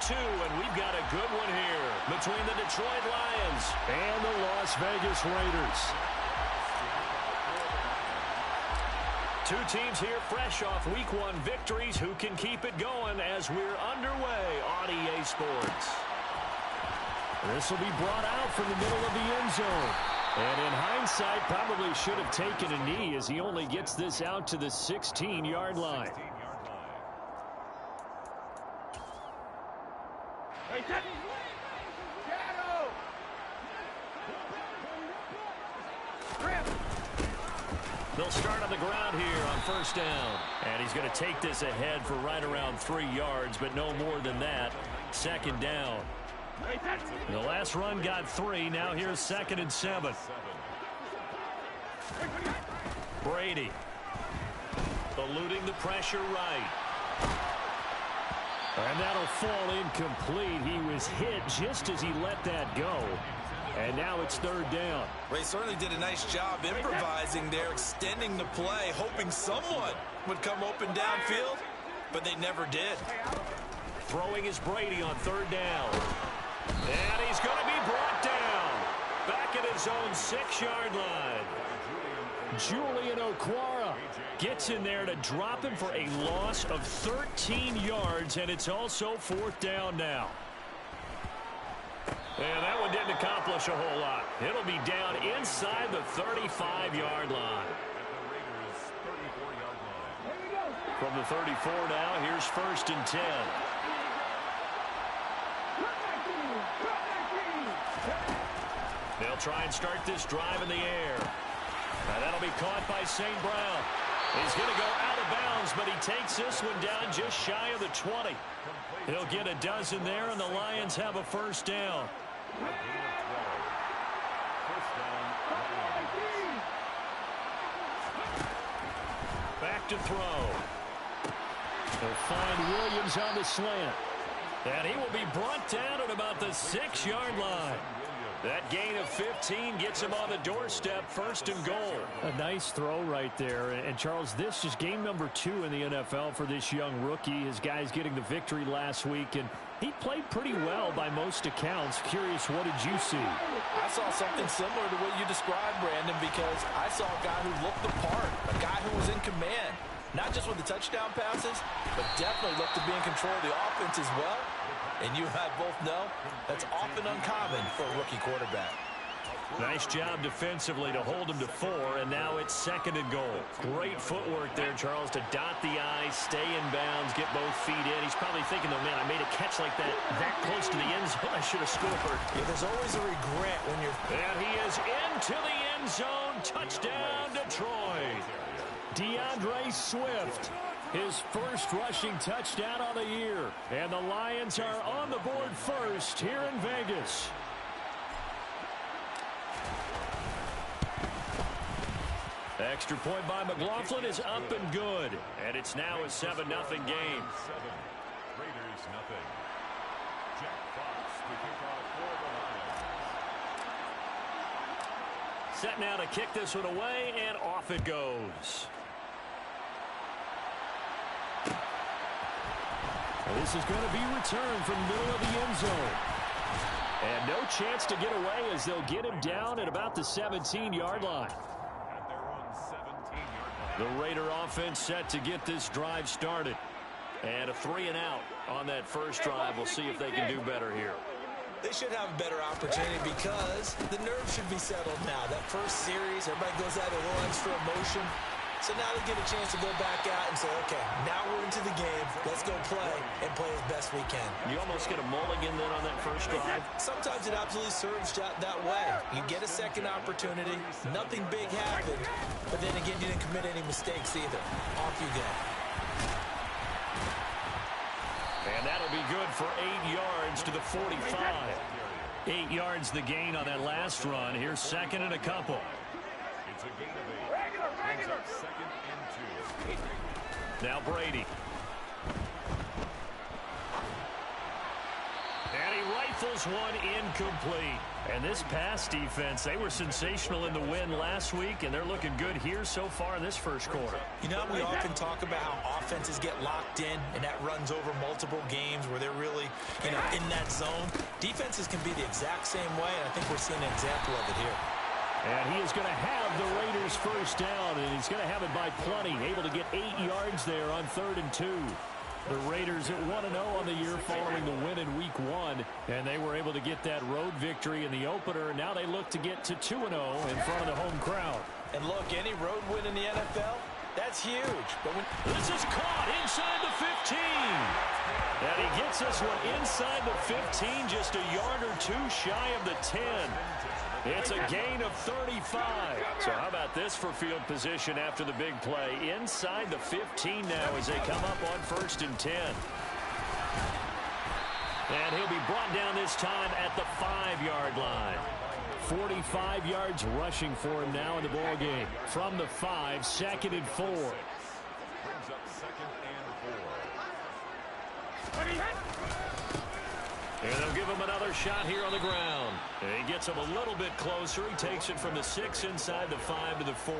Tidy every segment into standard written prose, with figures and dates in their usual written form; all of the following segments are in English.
2, and we've got a good one here between the Detroit Lions and the Las Vegas Raiders. Two teams here fresh off Week 1 victories. Who can keep it going as we're underway on EA Sports? This will be brought out from the middle of the end zone. And in hindsight, probably should have taken a knee as he only gets this out to the 16-yard line. They'll start on the ground here on first down. And he's going to take this ahead for right around 3 yards, but no more than that. Second down. The last run got 3. Now here's 2nd and 7. Brady. Eluding the pressure right. And that'll fall incomplete. He was hit just as he let that go. And now it's 3rd down. Ray certainly did a nice job improvising there, extending the play, hoping someone would come open downfield, but they never did. Throwing is Brady on 3rd down. And he's going to be brought down. Back at his own 6-yard line. Julian Okwara gets in there to drop him for a loss of 13 yards, and it's also 4th down now. And that one didn't accomplish a whole lot. It'll be down inside the 35-yard line. From the 34 now, here's 1st and 10. They'll try and start this drive in the air. Now that'll be caught by St. Brown. He's going to go out of bounds, but he takes this one down just shy of the 20. He'll get a dozen there, and the Lions have a 1st down. Back to throw. They'll find Williams on the slant. And he will be brought down at about the 6-yard line. That gain of 15 gets him on the doorstep, 1st and goal. A nice throw right there. And Charles, this is game number 2 in the NFL for this young rookie. His guys getting the victory last week, and he played pretty well by most accounts. Curious, what did you see? I saw something similar to what you described, Brandon, because I saw a guy who looked the part, a guy who was in command, not just with the touchdown passes, but definitely looked to be in control of the offense as well. And you and I both know that's often uncommon for a rookie quarterback. Nice job defensively to hold him to 4, and now it's 2nd and goal. Great footwork there, Charles, to dot the I, stay in bounds, get both feet in. He's probably thinking, though, man, I made a catch like that close to the end zone. I should have scored. Yeah, there's always a regret when you're... And he is into the end zone. Touchdown, Detroit. DeAndre Swift. His first rushing touchdown on the year. And the Lions are on the board first here in Vegas. Extra point by McLaughlin is up and good. And it's now a 7-0 game. 7, Raiders nothing. Jack Fox to kick off for the Lions. Set now to kick this one away, and off it goes. This is going to be returned from the middle of the end zone. And no chance to get away as they'll get him down at about the 17-yard line. The Raider offense set to get this drive started. And a 3-and-out on that first drive. We'll see if they can do better here. They should have a better opportunity because the nerves should be settled now. That first series, everybody goes out a little extra emotion. So now they get a chance to go back out and say, okay, now we're into the game. Let's go play and play as best we can. You almost get a mulligan then on that first drive. Sometimes it absolutely serves that way. You get a second opportunity. Nothing big happened. But then again, you didn't commit any mistakes either. Off you go. And that'll be good for 8 yards to the 45. 8 yards the gain on that last run. Here's 2nd and a couple. It's a gain of 8. Brings up 2nd and 2. Now Brady. And he rifles one incomplete. And this pass defense, they were sensational in the win last week, and they're looking good here so far in this first quarter. You know, we often talk about how offenses get locked in, and that runs over multiple games where they're really in that zone. Defenses can be the exact same way, and I think we're seeing an example of it here. And he is going to have the Raiders first down, and he's going to have it by plenty. Able to get 8 yards there on 3rd and 2. The Raiders at 1-0 on the year following the win in Week 1. And they were able to get that road victory in the opener. Now they look to get to 2-0 in front of the home crowd. And look, any road win in the NFL, that's huge. But this is caught inside the 15. And he gets this one inside the 15, just a yard or two shy of the 10. It's a gain of 35. So how about this for field position after the big play? Inside the 15 now as they come up on 1st and 10. And he'll be brought down this time at the 5-yard line. 45 yards rushing for him now in the ball game. From the 5, 2nd and 4. Brings up 2nd and 4. And they'll give him another shot here on the ground. And he gets him a little bit closer. He takes it from the 6 inside the 5 to the 4.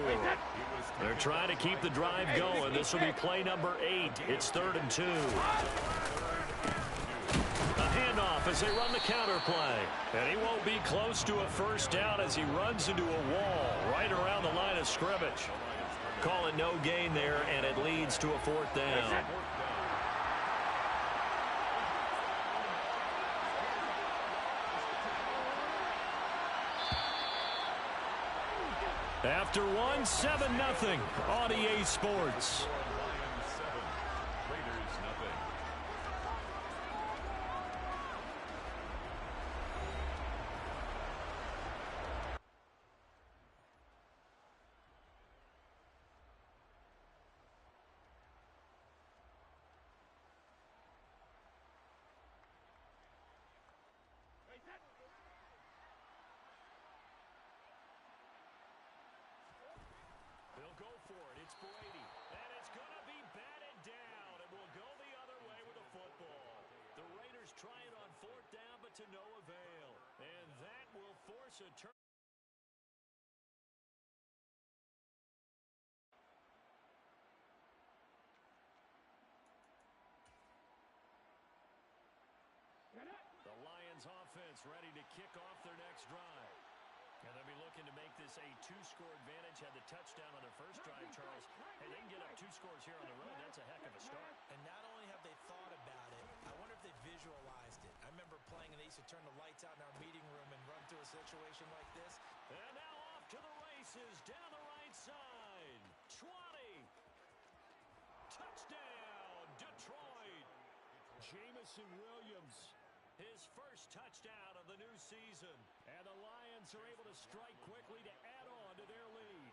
They're trying to keep the drive going. This will be play number 8. It's 3rd and 2. A handoff as they run the counter play. And he won't be close to a first down as he runs into a wall right around the line of scrimmage. Call it no gain there, and it leads to a 4th down. After 1, 7-0 on EA Sports. Lions 7, Raiders nothing. They'll go for it. It's Brady. And it's going to be batted down. And will go the other way with the football. The Raiders try it on 4th down, but to no avail. And that will force a turn. The Lions offense ready to kick off their next drive. And they'll be looking to make this a 2-score advantage. Had the touchdown on their first drive, Charles. Hey, they can get up 2 scores here on the road. That's a heck of a start. And not only have they thought about it, I wonder if they visualized it. I remember playing, and they used to turn the lights out in our meeting room and run through a situation like this. And now off to the races down the right side. 20. Touchdown, Detroit. Jameson Williams. His first touchdown of the new season. And the Lions are able to strike quickly to add on to their lead.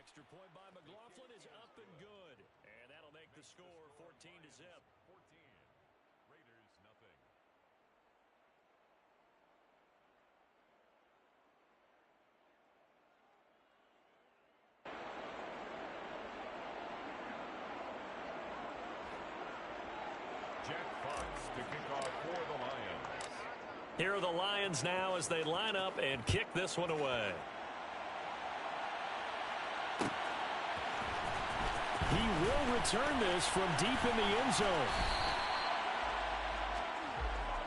Extra point by McLaughlin is up and good. And that'll make the score 14-0. 14. Raiders nothing. Jack Fox to kick off for the Lions. Here are the Lions now as they line up and kick this one away. He will return this from deep in the end zone.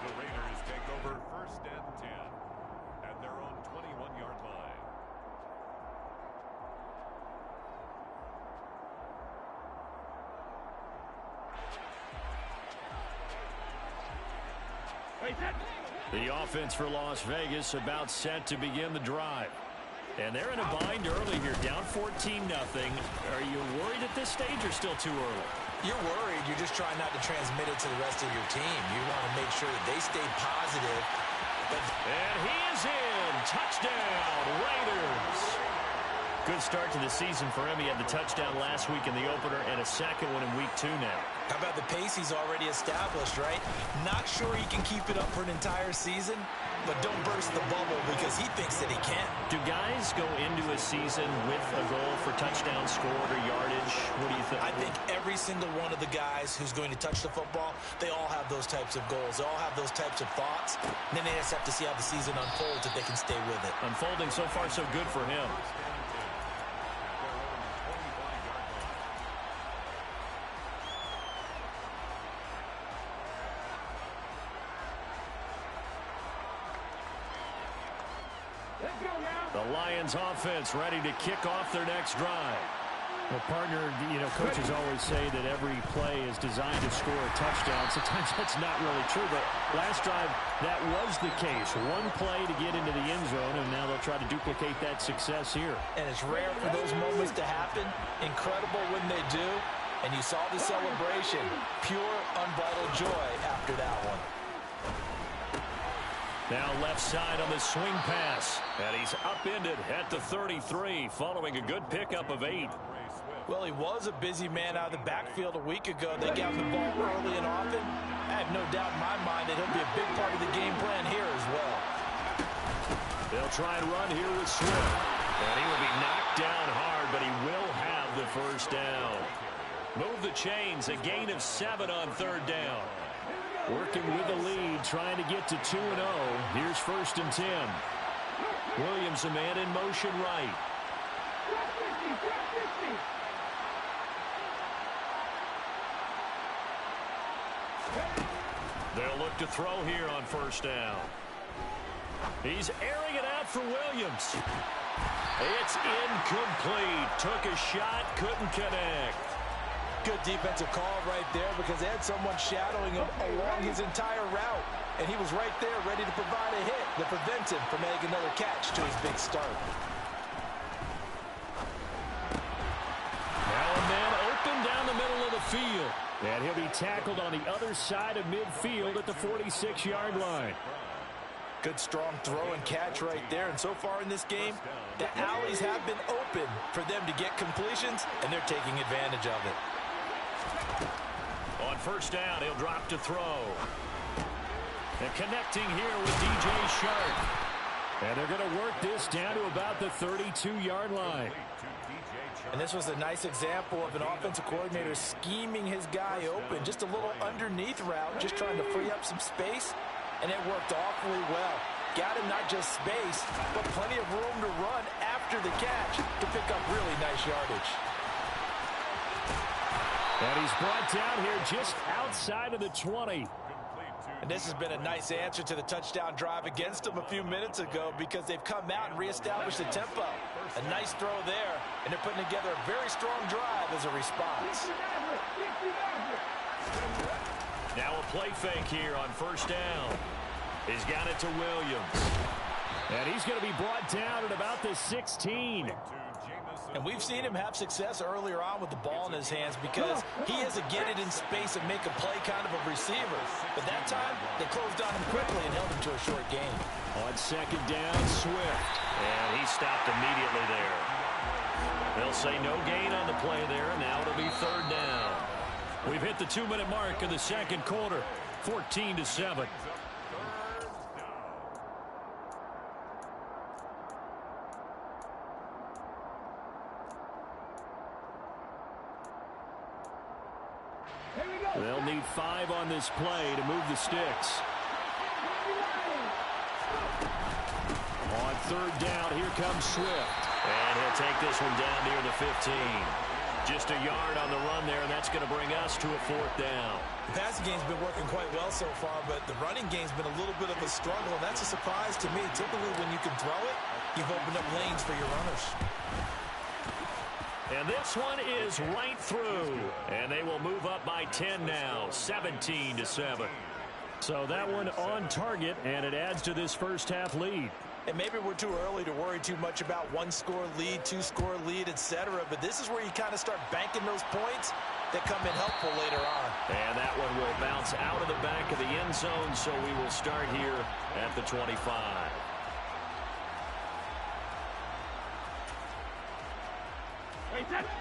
The Raiders take over 1st and 10 at their own 21-yard line. The offense for Las Vegas about set to begin the drive. And they're in a bind early here, down 14-0. Are you worried at this stage or still too early? You're worried. You're just trying not to transmit it to the rest of your team. You want to make sure that they stay positive. And he is in. Touchdown, Raiders. Good start to the season for him. He had the touchdown last week in the opener and a second one in week 2 now. How about the pace he's already established, right? Not sure he can keep it up for an entire season, but don't burst the bubble because he thinks that he can. Do guys go into a season with a goal for touchdown scored or yardage? What do you think? I think every single one of the guys who's going to touch the football, they all have those types of goals. They all have those types of thoughts. And then they just have to see how the season unfolds if they can stay with it. Unfolding so far so good for him. Lions offense ready to kick off their next drive. Well, partner, coaches always say that every play is designed to score a touchdown. Sometimes that's not really true, but last drive, that was the case. One play to get into the end zone, and now they'll try to duplicate that success here. And it's rare for those moments to happen. Incredible when they do. And you saw the celebration. Pure, unbridled joy after that one. Now left side on the swing pass. And he's upended at the 33 following a good pickup of 8. Well, he was a busy man out of the backfield a week ago. They got the ball early and often. I have no doubt in my mind that he'll be a big part of the game plan here as well. They'll try and run here with Swift. And he will be knocked down hard, but he will have the first down. Move the chains, a gain of 7 on 3rd down. Working with the lead, trying to get to 2-0. Here's 1st and 10. Williams, a man in motion right. They'll look to throw here on 1st down. He's airing it out for Williams. It's incomplete. Took a shot, couldn't connect. Good defensive call right there because they had someone shadowing him along his entire route. And he was right there ready to provide a hit that prevents him from making another catch to his big start. Now a man open down the middle of the field. And he'll be tackled on the other side of midfield at the 46-yard line. Good strong throw and catch right there. And so far in this game, the alleys have been open for them to get completions, and they're taking advantage of it. On 1st down, he'll drop to throw. And connecting here with DJ Shark. And they're going to work this down to about the 32-yard line. And this was a nice example of an offensive coordinator scheming his guy open. Just a little underneath route, just trying to free up some space. And it worked awfully well. Got him not just space, but plenty of room to run after the catch to pick up really nice yardage. And he's brought down here just outside of the 20. And this has been a nice answer to the touchdown drive against them a few minutes ago because they've come out and reestablished the tempo. A nice throw there, and they're putting together a very strong drive as a response. Now a play fake here on 1st down. He's got it to Williams. And he's going to be brought down at about the 16. And we've seen him have success earlier on with the ball in his hands because he has to get it in space and make a play kind of a receiver. But that time, they closed on him quickly and held him to a short gain. On 2nd down, Swift. And he stopped immediately there. They'll say no gain on the play there, and now it'll be 3rd down. We've hit the 2-minute mark of the 2nd quarter, 14-7. They'll need 5 on this play to move the sticks. On 3rd down, here comes Swift. And he'll take this one down near the 15. Just a yard on the run there, and that's going to bring us to a 4th down. The passing game's been working quite well so far, but the running game's been a little bit of a struggle, and that's a surprise to me. Typically, when you can throw it, you've opened up lanes for your runners. And this one is right through. And they will move up by 10 now, 17-7. So that one on target, and it adds to this first half lead. And maybe we're too early to worry too much about 1-score lead, 2-score lead, etc. But this is where you kind of start banking those points that come in helpful later on. And that one will bounce out of the back of the end zone, so we will start here at the 25.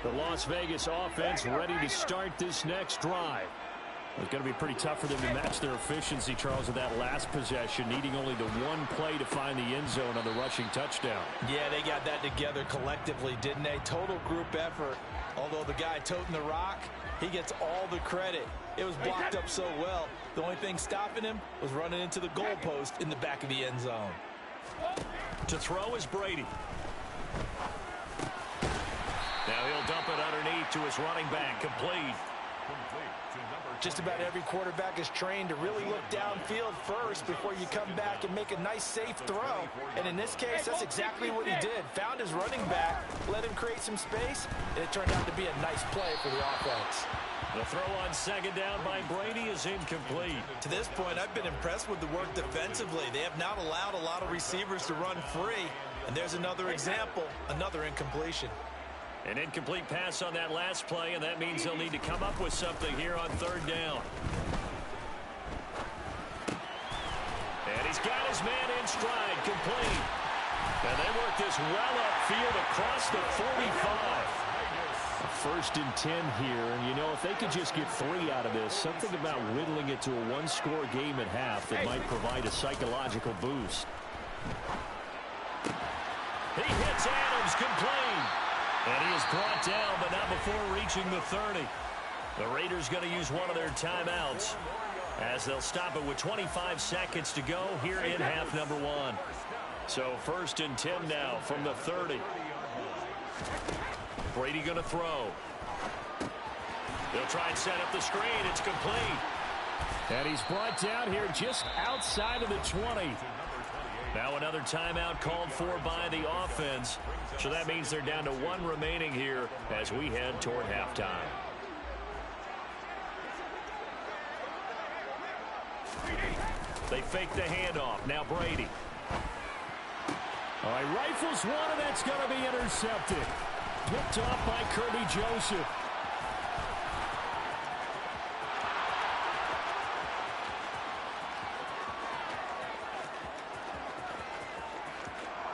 The Las Vegas offense ready to start this next drive. It's going to be pretty tough for them to match their efficiency, Charles, with that last possession, needing only the one play to find the end zone on the rushing touchdown. Yeah, they got that together collectively, didn't they? Total group effort. Although the guy toting the rock, he gets all the credit. It was blocked up so well. The only thing stopping him was running into the goalpost in the back of the end zone. To throw is Brady. Now he'll dump it underneath to his running back, complete. Just about every quarterback is trained to really look downfield first before you come back and make a nice, safe throw. And in this case, that's exactly what he did. Found his running back, let him create some space, and it turned out to be a nice play for the offense. The throw on second down by Brady is incomplete. To this point, I've been impressed with the work defensively. They have not allowed a lot of receivers to run free. And there's another example, another incompletion. An incomplete pass on that last play, and that means they'll need to come up with something here on third down. And he's got his man in stride, complete. And they work this well upfield across the 45. First and 10 here, and you know, if they could just get 3 out of this, something about whittling it to a one-score game at half that might provide a psychological boost. He hits Adams, complete. And he is brought down, but not before reaching the 30. The Raiders going to use one of their timeouts as they'll stop it with 25 seconds to go here in half number 1. So first and 10 now from the 30. Brady going to throw. They'll try and set up the screen. It's complete. And he's brought down here just outside of the 20. Now another timeout called for by the offense. So that means they're down to 1 remaining here as we head toward halftime. They fake the handoff. Now Brady. All right, rifles one, and that's going to be intercepted. Picked off by Kirby Joseph.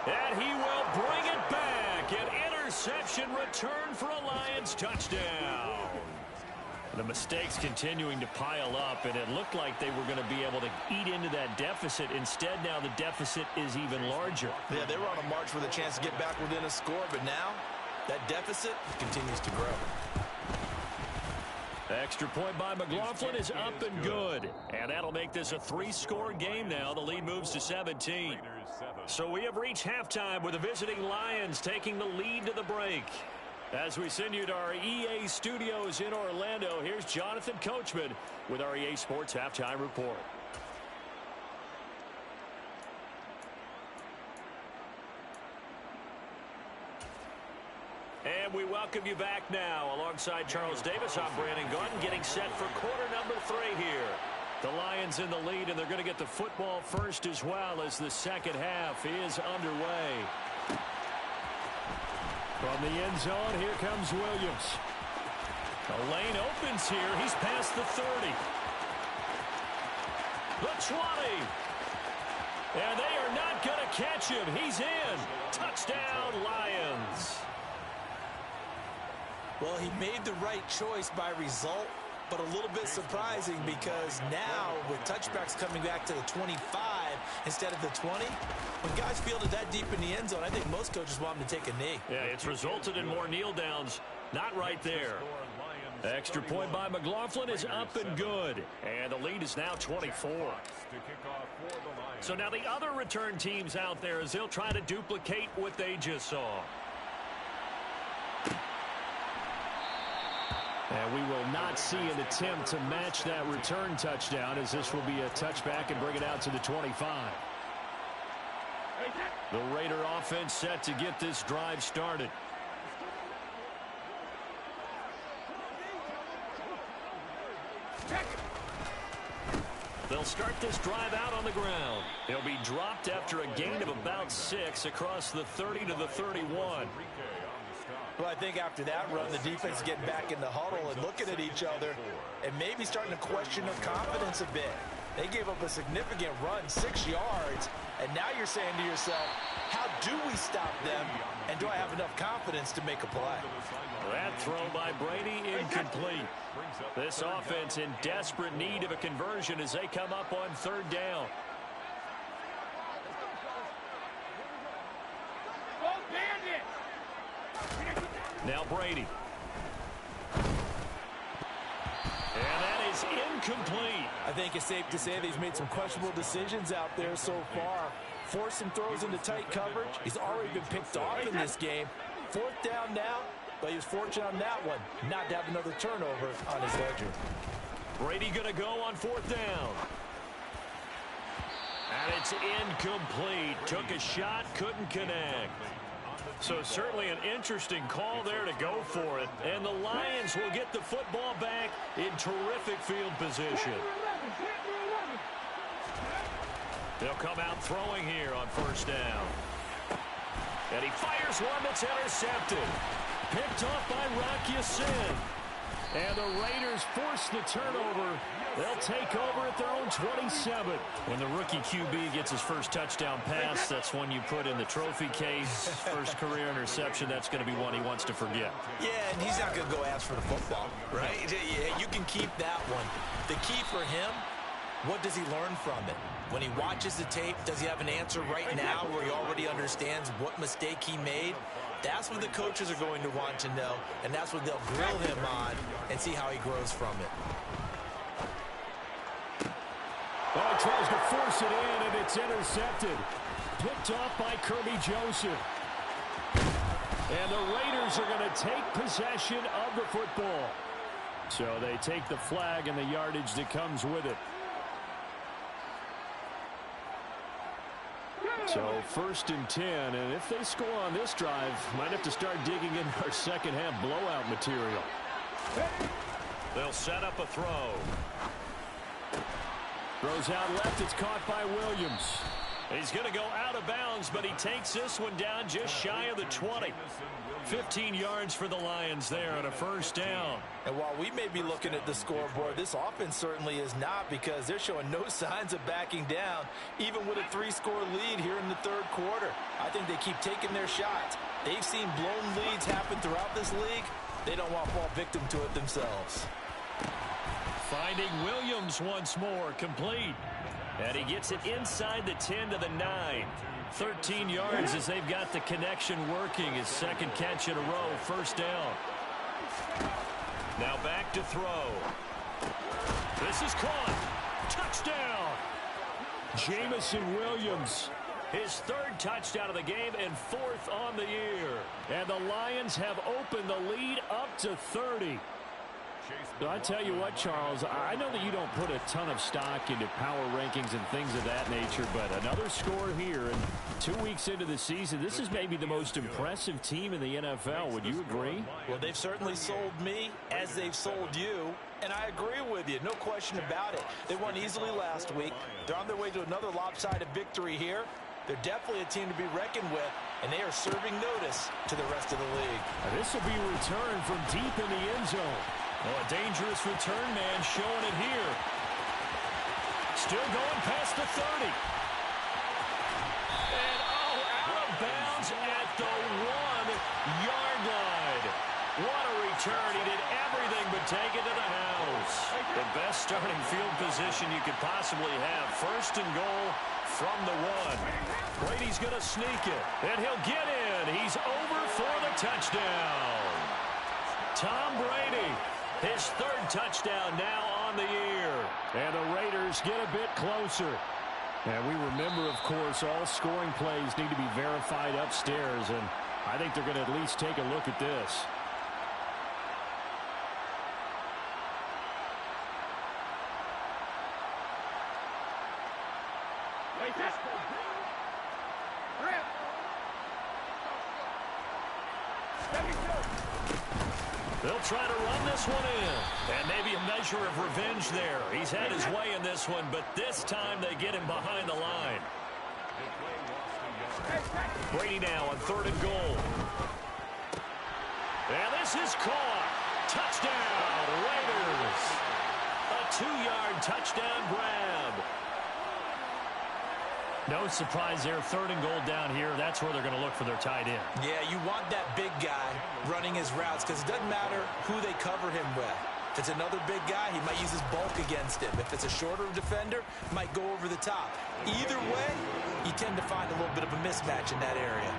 And he will bring it back. An interception return for a Lions touchdown. The mistakes continuing to pile up, and it looked like they were going to be able to eat into that deficit. Instead, now the deficit is even larger. Yeah, they were on a march with a chance to get back within a score, but now that deficit continues to grow. The extra point by McLaughlin is up and good. And that'll make this a 3-score game now. The lead moves to 17. So we have reached halftime with the visiting Lions taking the lead to the break. As we send you to our EA studios in Orlando, here's Jonathan Coachman with our EA Sports Halftime Report. And we welcome you back now. Alongside Charles Davis, I'm Brandon Gaudin, getting set for quarter number 3 here. The Lions in the lead, and they're going to get the football first as well as the second half is underway. From the end zone, here comes Williams. The lane opens here. He's past the 30. The 20. And they are not going to catch him. He's in. Touchdown, Lions. Well, he made the right choice by result, but a little bit surprising because now with touchbacks coming back to the 25 instead of the 20, when guys field it that deep in the end zone, I think most coaches want them to take a knee. Yeah, it's resulted in more kneel downs. Not right there. Extra point by McLaughlin is up and good. And the lead is now 24. So now the other return teams out there as they'll try to duplicate what they just saw. And we will not see an attempt to match that return touchdown as this will be a touchback and bring it out to the 25. The Raider offense set to get this drive started. They'll start this drive out on the ground. He'll be dropped after a gain of about 6 across the 30 to the 31. Well, I think after that run, the defense is getting back in the huddle and looking at each other and maybe starting to question their confidence a bit. They gave up a significant run, 6 yards, and now you're saying to yourself, how do we stop them, and do I have enough confidence to make a play? That throw by Brady incomplete. This offense in desperate need of a conversion as they come up on third down. Now Brady. And that is incomplete. I think it's safe to say that he's made some questionable decisions out there so far. Forced some throws into tight coverage. He's already been picked off in this game. Fourth down now. But he was fortunate on that one not to have another turnover on his ledger. Brady going to go on 4th down. And it's incomplete. Took a shot, couldn't connect. So certainly an interesting call there to go for it. And the Lions will get the football back in terrific field position. They'll come out throwing here on 1st down. And he fires one that's intercepted. Picked off by Rock Ya-Sin. And the Raiders force the turnover. They'll take over at their own 27. When the rookie QB gets his first touchdown pass, that's one you put in the trophy case. First career interception, that's going to be one he wants to forget. Yeah, and he's not going to go ask for the football, right? Yeah, you can keep that one. The key for him, what does he learn from it? When he watches the tape, does he have an answer right now where he already understands what mistake he made? That's what the coaches are going to want to know, and that's what they'll grill him on and see how he grows from it. Oh, he tries to force it in, and it's intercepted. Picked off by Kirby Joseph. And the Raiders are going to take possession of the football. So they take the flag and the yardage that comes with it. So 1st and 10, and if they score on this drive, might have to start digging in our second half blowout material. They'll set up a throw. Throws out left, it's caught by Williams. He's going to go out of bounds, but he takes this one down just shy of the 20. 15 yards for the Lions there on a 1st down. And while we may be looking at the scoreboard, this offense certainly is not, because they're showing no signs of backing down, even with a 3-score lead here in the 3rd quarter. I think they keep taking their shots. They've seen blown leads happen throughout this league. They don't want to fall victim to it themselves. Finding Williams once more, complete. And he gets it inside the 10 to the 9. 13 yards as they've got the connection working. His 2nd catch in a row, 1st down. Now back to throw. This is caught. Touchdown. Jamison Williams. His 3rd touchdown of the game and 4th on the year. And the Lions have opened the lead up to 30. So I tell you what, Charles, I know that you don't put a ton of stock into power rankings and things of that nature, but another score here, and 2 weeks into the season, this is maybe the most impressive team in the NFL. Would you agree? Well, they've certainly sold me as they've sold you, and I agree with you, no question about it. They won easily last week. They're on their way to another lopsided victory here. They're definitely a team to be reckoned with, and they are serving notice to the rest of the league. This will be returned from deep in the end zone. Oh, a dangerous return man showing it here. Still going past the 30. And, out of bounds at the 1-yard line. What a return. He did everything but take it to the house. The best starting field position you could possibly have. 1st and goal from the 1. Brady's going to sneak it, and he'll get in. He's over for the touchdown. Tom Brady. His 3rd touchdown now on the year. And the Raiders get a bit closer. And we remember, of course, all scoring plays need to be verified upstairs. And I think they're going to at least take a look at this. They'll try to run this one in. And maybe a measure of revenge there. He's had his way in this one, but this time they get him behind the line. Brady now on 3rd and goal. And this is caught. Touchdown, Raiders. A 2-yard touchdown grab. No surprise there, 3rd and goal down here. That's where they're going to look for their tight end. Yeah, you want that big guy running his routes, because it doesn't matter who they cover him with. If it's another big guy, he might use his bulk against him. If it's a shorter defender, might go over the top. Either way, you tend to find a little bit of a mismatch in that area.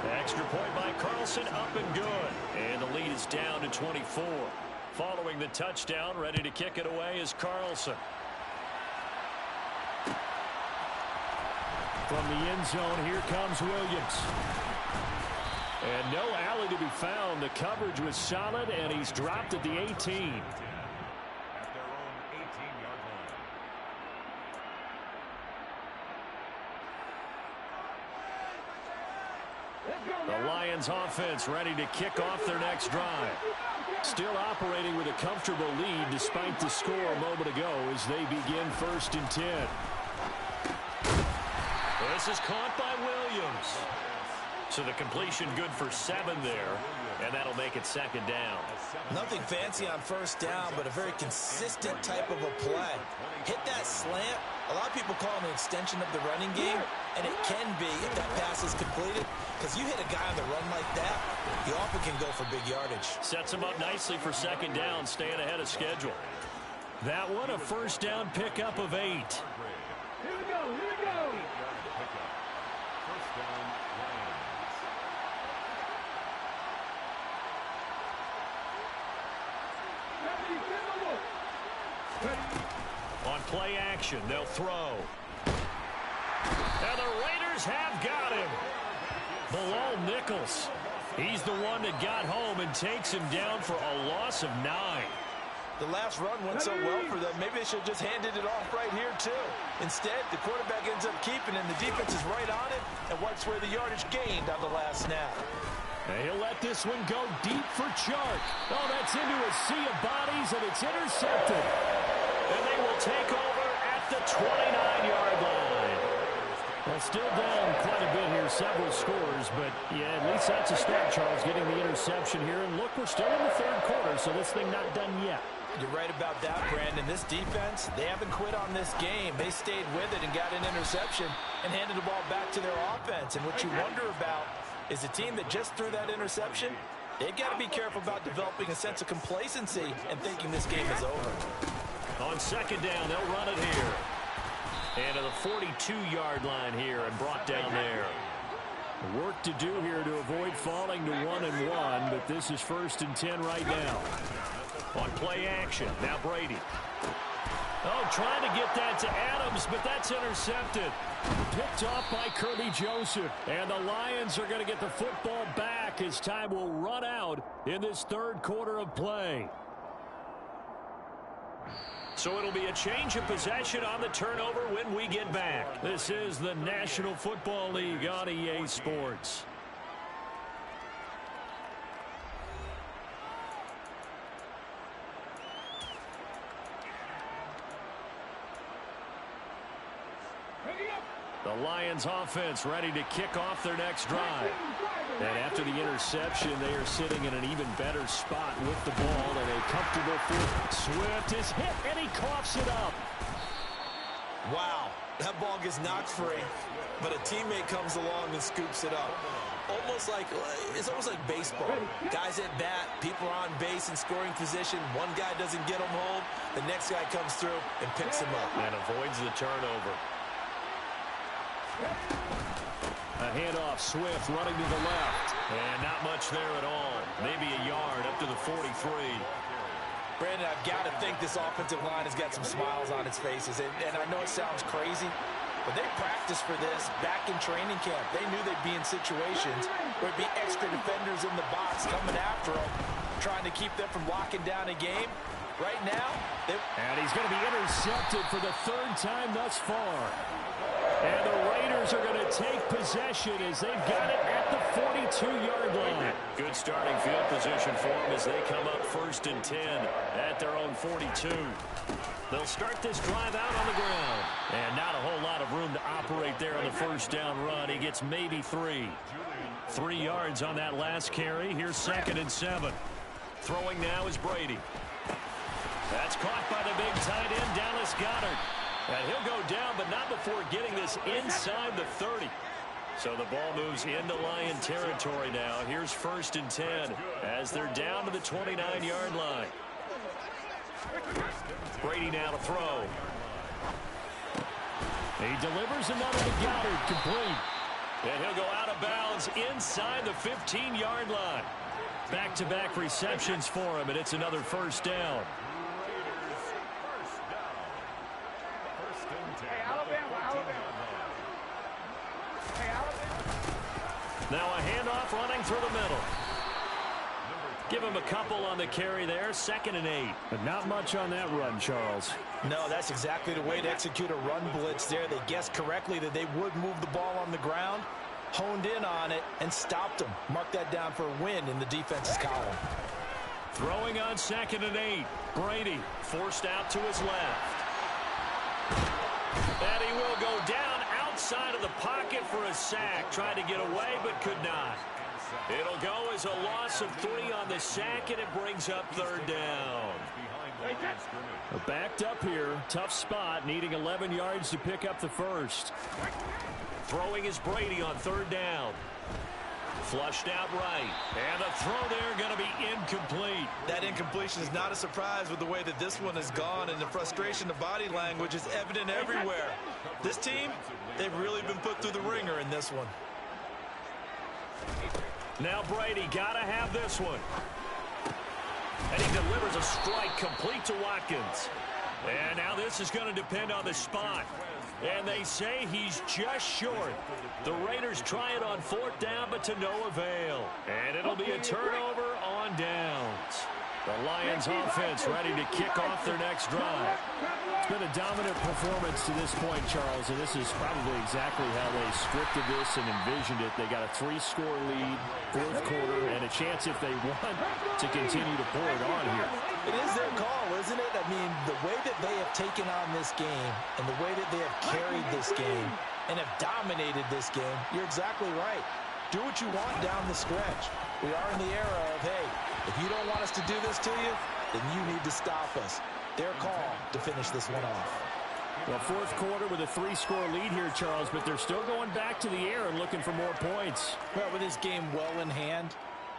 The extra point by Carlson, up and good. And the lead is down to 24. Following the touchdown, ready to kick it away is Carlson. From the end zone, here comes Williams. And no alley to be found. The coverage was solid, and he's dropped at the 18. At their own 18-yard line. The Lions offense ready to kick off their next drive. Still operating with a comfortable lead despite the score a moment ago as they begin 1st and 10. This is caught by Williams. So the completion good for 7 there, and that'll make it 2nd down. Nothing fancy on 1st down, but a very consistent type of a play. Hit that slant. A lot of people call it an extension of the running game, and it can be if that pass is completed, because you hit a guy on the run like that, he often can go for big yardage. Sets him up nicely for 2nd down, staying ahead of schedule. That one a 1st down pickup of 8. Here we go. First down, Lions. On play action, they'll throw. And the Raiders have got him. Bilal Nichols. He's the one that got home and takes him down for a loss of 9. The last run went so well for them, maybe they should have just handed it off right here, too. Instead, the quarterback ends up keeping it, and the defense is right on it and wipes away the yardage gained on the last snap. And he'll let this one go deep for Chark. Oh, that's into a sea of bodies, and it's intercepted. And they will take over at the 29-yard line. Well, still down quite a bit here, several scores, but yeah, at least that's a start, Charles, getting the interception here. And look, we're still in the 3rd quarter, so this thing not done yet. You're right about that, Brandon. This defense, they haven't quit on this game. They stayed with it and got an interception and handed the ball back to their offense. And what you wonder about is a team that just threw that interception, they've got to be careful about developing a sense of complacency and thinking this game is over. On 2nd down, they'll run it here. And to the 42-yard line here and brought down there. Work to do here to avoid falling to 1-1, but this is 1st and 10 right now. On play action, now Brady. Oh, trying to get that to Adams, but that's intercepted. Picked off by Kirby Joseph. And the Lions are going to get the football back as time will run out in this 3rd quarter of play. So it'll be a change of possession on the turnover when we get back. This is the National Football League on EA Sports. The Lions offense ready to kick off their next drive. And after the interception, they are sitting in an even better spot with the ball and a comfortable foot. Swift is hit, and he coughs it up. Wow, that ball gets knocked free, but a teammate comes along and scoops it up. It's almost like baseball. Guys at bat, people are on base in scoring position. One guy doesn't get him home. The next guy comes through and picks him up. And avoids the turnover. A handoff, Swift running to the left. And not much there at all. Maybe a yard up to the 43. Brandon, I've got to think this offensive line has got some smiles on its faces. And I know it sounds crazy, but they practiced for this back in training camp. They knew they'd be in situations where it'd be extra defenders in the box coming after them, trying to keep them from locking down a game. Right now, and he's going to be intercepted for the 3rd time thus far. And the Raiders are going to take possession as they've got it at the 42-yard line. Good starting field position for them as they come up 1st and 10 at their own 42. They'll start this drive out on the ground. And not a whole lot of room to operate there on the 1st down run. He gets maybe 3. 3 yards on that last carry. Here's 2nd and 7. Throwing now is Brady. That's caught by the big tight end, Dallas Goedert. And he'll go down, but not before getting this inside the 30. So the ball moves into Lion territory now. Here's 1st and 10 as they're down to the 29-yard line. Brady now to throw. He delivers another to Goedert, complete. And he'll go out of bounds inside the 15-yard line. Back-to-back receptions for him, and it's another 1st down. Now a handoff running through the middle. Give him a couple on the carry there, 2nd and 8. But not much on that run, Charles. No, that's exactly the way to execute a run blitz there. They guessed correctly that they would move the ball on the ground, honed in on it, and stopped them. Mark that down for a win in the defense's column. Throwing on 2nd and 8. Brady forced out to his left. And he will go down outside of the pocket for a sack. Tried to get away but could not. It'll go as a loss of 3 on the sack, and it brings up 3rd down. Backed up here. Tough spot. Needing 11 yards to pick up the first. Throwing is Brady on 3rd down. Flushed out right. And the throw there going to be incomplete. That incompletion is not a surprise with the way that this one has gone, and the frustration of body language is evident everywhere. This team, they've really been put through the ringer in this one. Now Brady got to have this one. And he delivers a strike complete to Watkins. And now this is going to depend on the spot. And they say he's just short. The Raiders try it on 4th down, but to no avail. And it'll be a turnover on downs. The Lions offense ready to kick off their next drive. It's been a dominant performance to this point, Charles, and this is probably exactly how they scripted this and envisioned it. They got a 3-score lead, 4th quarter, and a chance if they want to continue to pour it on here. It is their call, isn't it? I mean, the way that they have taken on this game and the way that they have carried this game and have dominated this game, you're exactly right. Do what you want down the stretch. We are in the era of, hey, if you don't want us to do this to you, then you need to stop us. Their call to finish this one off. Well, 4th quarter with a 3-score lead here, Charles, but they're still going back to the air and looking for more points. Well, with this game well in hand,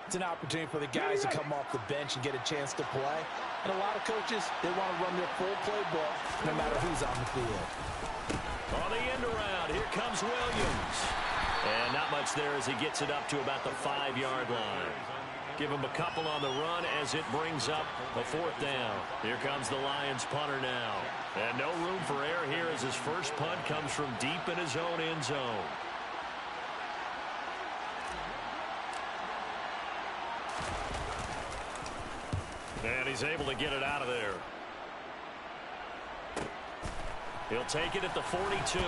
it's an opportunity for the guys to come off the bench and get a chance to play. And a lot of coaches, they want to run their full playbook no matter who's on the field. On the end around, here comes Williams. And not much there as he gets it up to about the 5-yard line. Give him a couple on the run as it brings up a 4th down. Here comes the Lions punter now. And no room for error here as his first punt comes from deep in his own end zone. And he's able to get it out of there. He'll take it at the 42.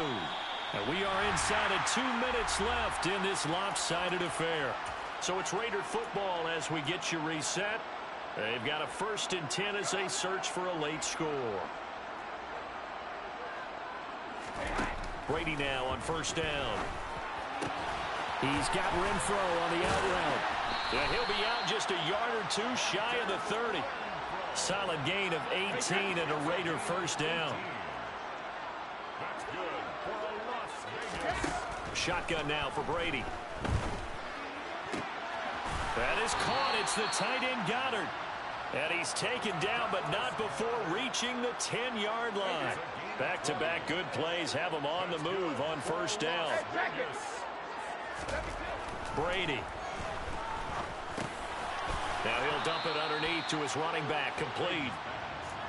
And we are inside of 2 minutes left in this lopsided affair. So it's Raider football as we get you reset. They've got a 1st and 10 as they search for a late score. Brady now on 1st down. He's got Renfro on the out route. Yeah, he'll be out just a yard or 2 shy of the 30. Solid gain of 18 and a Raider 1st down. Shotgun now for Brady. That is caught. It's the tight end Goddard. And he's taken down, but not before reaching the 10-yard line. Back-to-back good plays have him on the move on 1st down. Brady. Now he'll dump it underneath to his running back, complete.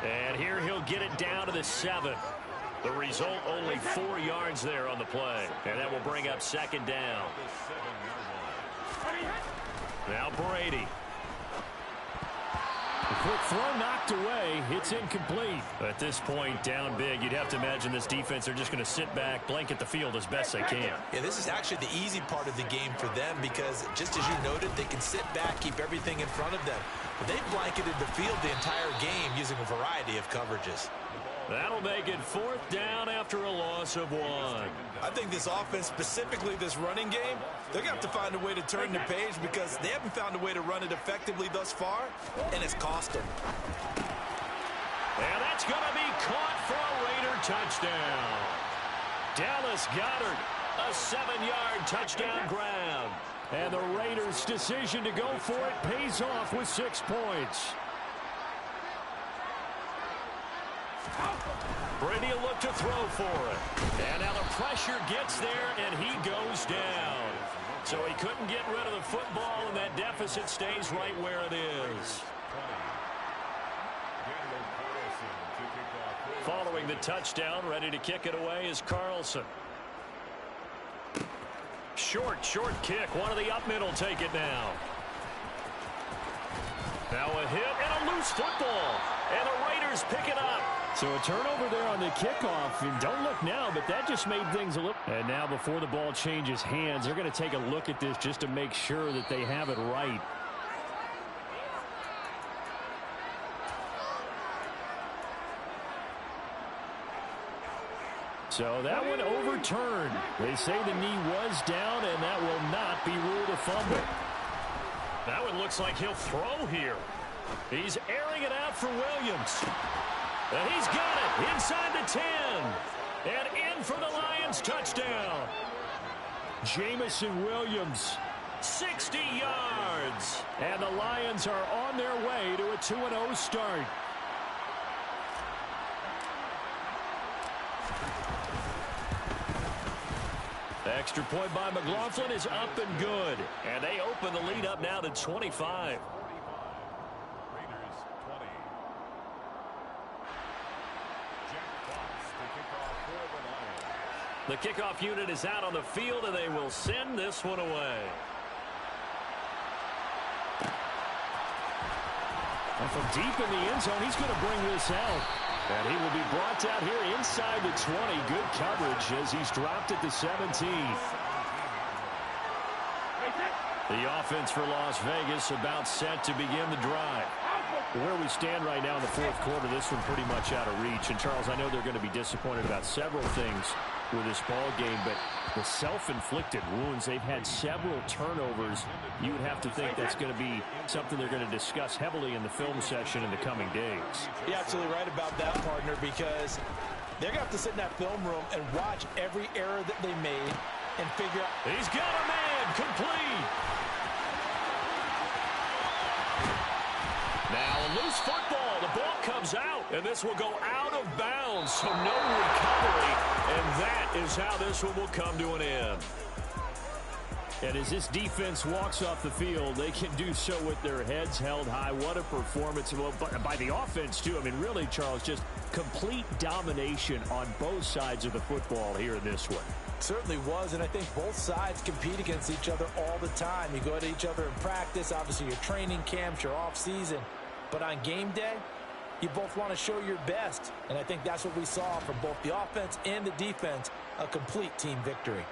And here he'll get it down to the 7. The result, only 4 yards there on the play. And that will bring up 2nd down. Now Brady. A quick throw knocked away. It's incomplete. At this point, down big, you'd have to imagine this defense are just going to sit back, blanket the field as best they can. Yeah, this is actually the easy part of the game for them because, just as you noted, they can sit back, keep everything in front of them. But they've blanketed the field the entire game using a variety of coverages. That'll make it 4th down after a loss of 1. I think this offense, specifically this running game, they're going to have to find a way to turn the page because they haven't found a way to run it effectively thus far, and it's cost them. And that's going to be caught for a Raider touchdown. Dallas Goedert, a 7-yard touchdown grab. And the Raiders' decision to go for it pays off with 6 points. Brady will look to throw for it. And now the pressure gets there, and he goes down. So he couldn't get rid of the football, and that deficit stays right where it is. Following the touchdown, ready to kick it away is Carlson. short kick. One of the up middle take it now. Now a hit and a loose football. And the Raiders pick it up. So a turnover there on the kickoff. And don't look now, but that just made things a little... And now before the ball changes hands, they're going to take a look at this just to make sure that they have it right. So that one overturned. They say the knee was down, and that will not be ruled a fumble. That one looks like he'll throw here. He's airing it out for Williams. And he's got it inside the 10. And in for the Lions touchdown. Jamison Williams. 60 yards. And the Lions are on their way to a 2-0 start. Extra point by McLaughlin is up and good. And they open the lead up now to 25. Raiders 20. Jack Fox to kick off for the Lions. The kickoff unit is out on the field, and they will send this one away. And from deep in the end zone, he's going to bring this out. And he will be brought down here inside the 20. Good coverage as he's dropped at the 17. The offense for Las Vegas about set to begin the drive. Where we stand right now in the fourth quarter, this one pretty much out of reach. And, Charles, I know they're going to be disappointed about several things with this ball game, but the self-inflicted wounds, they've had several turnovers. You would have to think that's going to be something they're going to discuss heavily in the film session in the coming days. You're absolutely right about that, partner, because they're going to have to sit in that film room and watch every error that they made and figure out. He's got a man complete. Now a loose football. The ball comes out, and this will go out of bounds, so no recovery, and that is how this one will come to an end. And as this defense walks off the field, they can do so with their heads held high. What a performance by the offense, too. I mean, really, Charles, just complete domination on both sides of the football here in this one. Certainly was, and I think both sides compete against each other all the time. You go at each other in practice, obviously your training camps, your off-season. But on game day, you both want to show your best. And I think that's what we saw from both the offense and the defense, a complete team victory.